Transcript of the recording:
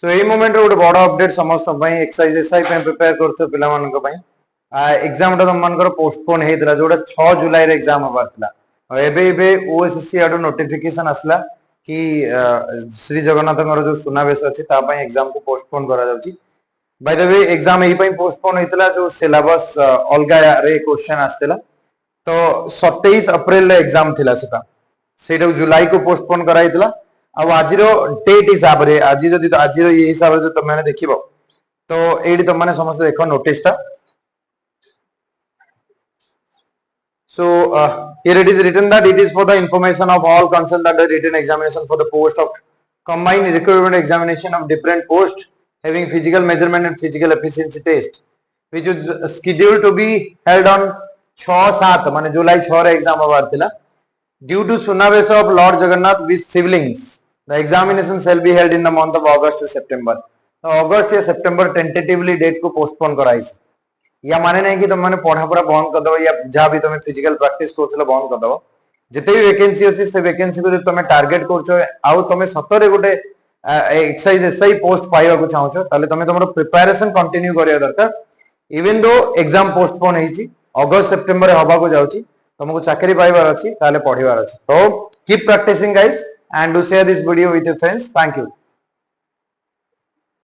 सो एई moment रे गोटे बड़ अपडेट समस्त पई एक्सरसाइज एसआई पे प्रिपेयर करथो पिला मानक पई एग्जाम टा तुम मानकर पोस्टपोन हेतला जोटा 6 जुलाई रे एग्जाम होबार थिला एबे एबे ओएसएससी आडो नोटिफिकेशन आसला कि श्री जगन्नाथ जो सुनावेश अछि ता पई एग्जाम को पोस्टपोन करा जाउची बाय द वे एग्जाम एई पई पोस्टपोन हेतला जो सिलेबस अलगा रे क्वेश्चन आस्तेला तो 27 अप्रैल रे एग्जाम थिला सेटा जुलाई को पोस्टपोन करा हेतला अब आज डेट हिसाब रे आज जदि आज ये हिसाब रे तुम मैंने देखिबो तो एडी तुम माने समस्त देखो नोटिस टा so here it is written that it is for the information of all concerned that the written examination for the post of combined recruitment examination of different posts having physical measurement and physical efficiency test which is scheduled to be held on 6-7 माने जुलाई 6 रे exam होबार थिला due to sunavesh of Lord Jagannath with siblings the examination shall be held in the month of August to September तो अगस्त या सितंबर tentatively date को postpone कराइछ या माने नहीं कि तुम माने पढ़ा पढ़ा बंद कर दो या जहां भी तुम फिजिकल प्रैक्टिस करथलो बंद कर दो जते भी वैकेंसी अछि से वैकेंसी को तुम टारगेट करछो आउ तुम सतरे गोटे एक्सरसाइज एसआई पोस्ट पाइबा को चाहछो ताले तुम तमरो प्रिपरेशन कंटिन्यू करिया दरकार इवन दो एग्जाम पोस्टपोन हेछि अगस्त सितंबर होबा को जाउची तुमको चाकरी पाइबार अछि ताले पढिबार अछि तो keep practising guys and do share this video with your friends. Thank you.